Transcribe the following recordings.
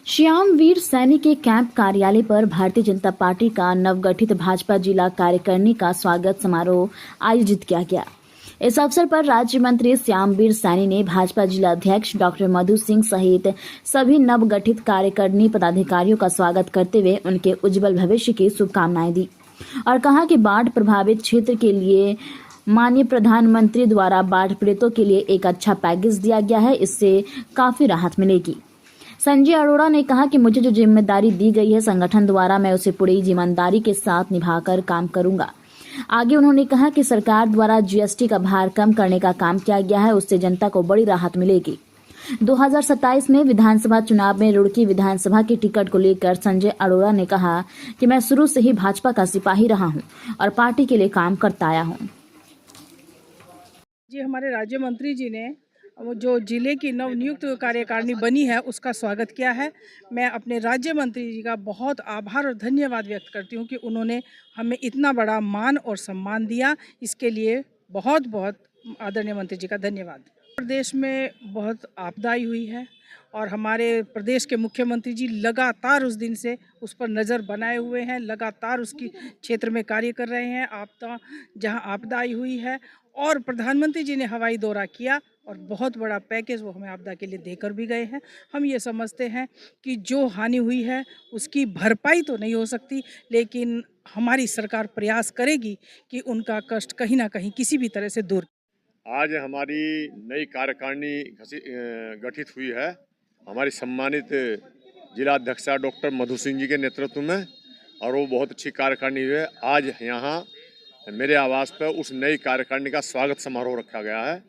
श्यामवीर सैनी के कैंप कार्यालय पर भारतीय जनता पार्टी का नवगठित भाजपा जिला कार्यकारिणी का स्वागत समारोह आयोजित किया गया। इस अवसर पर राज्य मंत्री श्यामवीर सैनी ने भाजपा जिला अध्यक्ष डॉक्टर मधु सिंह सहित सभी नवगठित कार्यकारिणी पदाधिकारियों का स्वागत करते हुए उनके उज्जवल भविष्य की शुभकामनाएं दी और कहा कि बाढ़ प्रभावित क्षेत्र के लिए माननीय प्रधानमंत्री द्वारा बाढ़ पीड़ितों के लिए एक अच्छा पैकेज दिया गया है, इससे काफी राहत मिलेगी। संजय अरोड़ा ने कहा कि मुझे जो जिम्मेदारी दी गई है संगठन द्वारा, मैं उसे पूरी ईमानदारी के साथ निभाकर काम करूंगा। आगे उन्होंने कहा कि सरकार द्वारा जीएसटी का भार कम करने का काम किया गया है, उससे जनता को बड़ी राहत मिलेगी। 2027 में विधानसभा चुनाव में रुड़की विधानसभा की टिकट को लेकर संजय अरोड़ा ने कहा कि मैं शुरू से ही भाजपा का सिपाही रहा हूं और पार्टी के लिए काम करता आया हूं। जी, हमारे राज्य मंत्री जी ने जो जिले की नवनियुक्त कार्यकारिणी बनी है उसका स्वागत किया है। मैं अपने राज्य मंत्री जी का बहुत आभार और धन्यवाद व्यक्त करती हूँ कि उन्होंने हमें इतना बड़ा मान और सम्मान दिया। इसके लिए बहुत बहुत आदरणीय मंत्री जी का धन्यवाद। प्रदेश में बहुत आपदाई हुई है और हमारे प्रदेश के मुख्यमंत्री जी लगातार उस दिन से उस पर नज़र बनाए हुए हैं, लगातार उसकी क्षेत्र में कार्य कर रहे हैं। आपदा जहां आपदाई हुई है और प्रधानमंत्री जी ने हवाई दौरा किया और बहुत बड़ा पैकेज वो हमें आपदा के लिए देकर भी गए हैं। हम ये समझते हैं कि जो हानि हुई है उसकी भरपाई तो नहीं हो सकती, लेकिन हमारी सरकार प्रयास करेगी कि उनका कष्ट कहीं ना कहीं किसी भी तरह से दूर। आज हमारी नई कार्यकारिणी गठित हुई है हमारी सम्मानित जिला अध्यक्षा डॉक्टर मधु सिंह जी के नेतृत्व में, और वो बहुत अच्छी कार्यकारिणी हुई है। आज यहाँ मेरे आवास पर उस नई कार्यकारिणी का स्वागत समारोह रखा गया है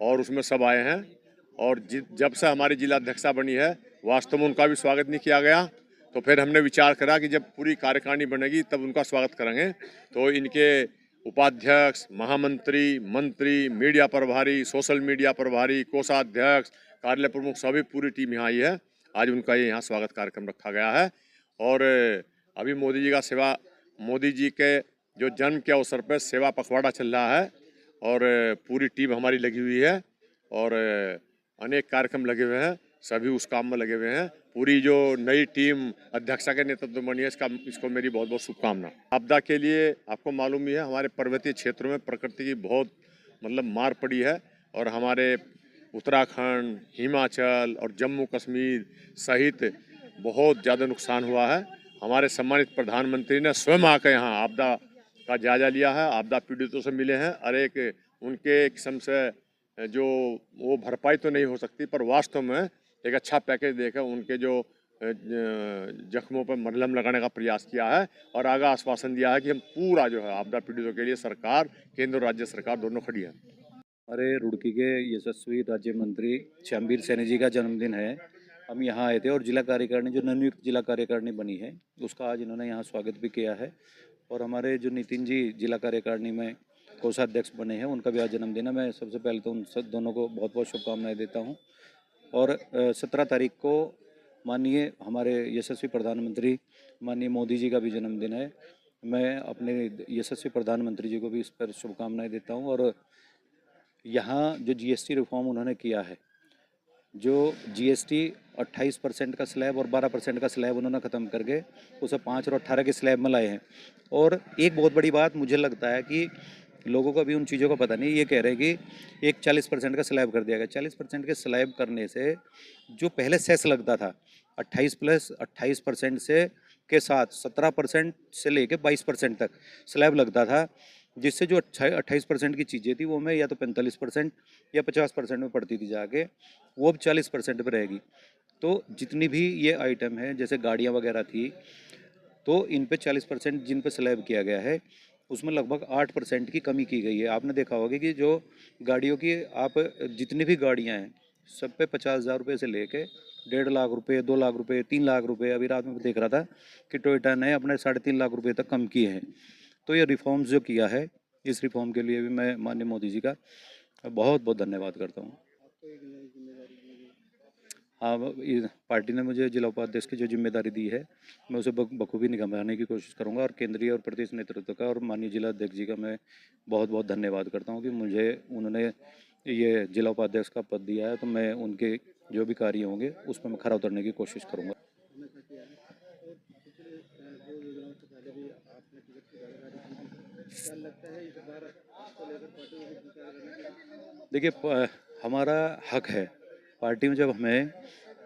और उसमें सब आए हैं। और जब से हमारी जिला अध्यक्षा बनी है वास्तव में उनका भी स्वागत नहीं किया गया, तो फिर हमने विचार करा कि जब पूरी कार्यकारिणी बनेगी तब उनका स्वागत करेंगे। तो इनके उपाध्यक्ष, महामंत्री, मंत्री, मीडिया प्रभारी, सोशल मीडिया प्रभारी, कोषाध्यक्ष, कार्यालय प्रमुख सभी पूरी टीम यहाँ आई है। आज उनका ये यहाँ स्वागत कार्यक्रम रखा गया है। और अभी मोदी जी के जो जन्म के अवसर पर सेवा पखवाड़ा चल रहा है और पूरी टीम हमारी लगी हुई है और अनेक कार्यक्रम लगे हुए हैं, सभी उस काम में लगे हुए हैं। पूरी जो नई टीम अध्यक्षा के नेतृत्व में बनी है इसको मेरी बहुत बहुत शुभकामना। आपदा के लिए आपको मालूम ही है हमारे पर्वतीय क्षेत्रों में प्रकृति की बहुत मार पड़ी है और हमारे उत्तराखंड, हिमाचल और जम्मू कश्मीर सहित बहुत ज़्यादा नुकसान हुआ है। हमारे सम्मानित प्रधानमंत्री ने स्वयं आकर यहाँ आपदा का जायजा लिया है, आपदा पीड़ितों से मिले हैं और एक उनके किस्म से जो वो भरपाई तो नहीं हो सकती पर वास्तव में एक अच्छा पैकेज देकर उनके जो जख्मों पर मरहम लगाने का प्रयास किया है और आगे आश्वासन दिया है कि हम पूरा जो है आपदा पीड़ितों के लिए सरकार, केंद्र और राज्य सरकार दोनों खड़ी है। हमारे रुड़की के यशस्वी राज्य मंत्री श्यामवीर सैनी जी का जन्मदिन है। हम यहाँ आए थे और जिला कार्यकारिणी जो नवनियुक्त जिला कार्यकारिणी बनी है उसका आज इन्होंने यहाँ स्वागत भी किया है। और हमारे जो नितिन जी जिला कार्यकारिणी में कोषाध्यक्ष बने हैं उनका भी आज जन्मदिन है। मैं सबसे पहले तो उन सब दोनों को बहुत बहुत शुभकामनाएं देता हूँ। और 17 तारीख को माननीय हमारे यशस्वी प्रधानमंत्री माननीय मोदी जी का भी जन्मदिन है। मैं अपने यशस्वी प्रधानमंत्री जी को भी इस पर शुभकामनाएं देता हूँ। और यहाँ जो जीएसटी रिफॉर्म उन्होंने किया है, जो जीएसटी 28% का स्लैब और 12% का स्लैब उन्होंने ख़त्म करके उसे 5 और 18 के स्लैब में लाए हैं। और एक बहुत बड़ी बात मुझे लगता है कि लोगों को अभी उन चीज़ों का पता नहीं, ये कह रहे हैं कि एक 40% का स्लैब कर दिया गया। 40% के स्लैब करने से जो पहले सेस लगता था 28 प्लस 28% से के साथ 17% से लेके 22% तक स्लैब लगता था, जिससे जो 28% की चीज़ें थी वो मैं या तो 45% या 50% में पड़ती थी जाके, वो अब 40% पर रहेगी। तो जितनी भी ये आइटम है जैसे गाड़ियाँ वगैरह थी तो इन पे 40% जिन पे स्लैब किया गया है उसमें लगभग 8% की कमी की गई है। आपने देखा होगा कि जो गाड़ियों की आप जितनी भी गाड़ियाँ हैं सब पे 50,000 रुपये से लेके 1.5 लाख रुपये, 2 लाख रुपये, 3 लाख रुपये, अभी रात में देख रहा था कि टोयोटा ने अपने 3.5 लाख रुपये तक कम किए हैं। तो ये रिफॉर्म्स जो किया है इस रिफॉर्म के लिए भी मैं माननीय मोदी जी का बहुत बहुत धन्यवाद करता हूँ। हाँ, पार्टी ने मुझे जिला उपाध्यक्ष की जो जिम्मेदारी दी है मैं उसे बखूबी निभाने की कोशिश करूंगा और केंद्रीय और प्रदेश नेतृत्व का और माननीय जिला अध्यक्ष जी का मैं बहुत बहुत धन्यवाद करता हूं कि मुझे उन्होंने ये जिला उपाध्यक्ष का पद दिया है। तो मैं उनके जो भी कार्य होंगे उस पर मैं खरा उतरने की कोशिश करूंगा। देखिए हमारा हक है पार्टी में जब हमें,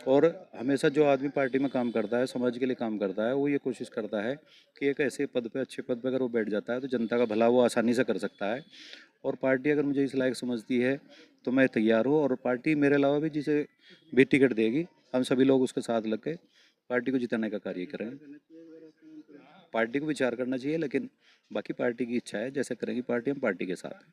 और हमेशा जो आदमी पार्टी में काम करता है, समाज के लिए काम करता है, वो ये कोशिश करता है कि एक ऐसे पद पे, अच्छे पद पे अगर वो बैठ जाता है तो जनता का भला वो आसानी से कर सकता है। और पार्टी अगर मुझे इस लायक समझती है तो मैं तैयार हूँ, और पार्टी मेरे अलावा भी जिसे भी टिकट देगी हम सभी लोग उसके साथ लग के पार्टी को जिताने का कार्य करेंगे। पार्टी को विचार करना चाहिए, लेकिन बाकी पार्टी की इच्छा है, जैसे करेंगी पार्टी, हम पार्टी के साथ हैं।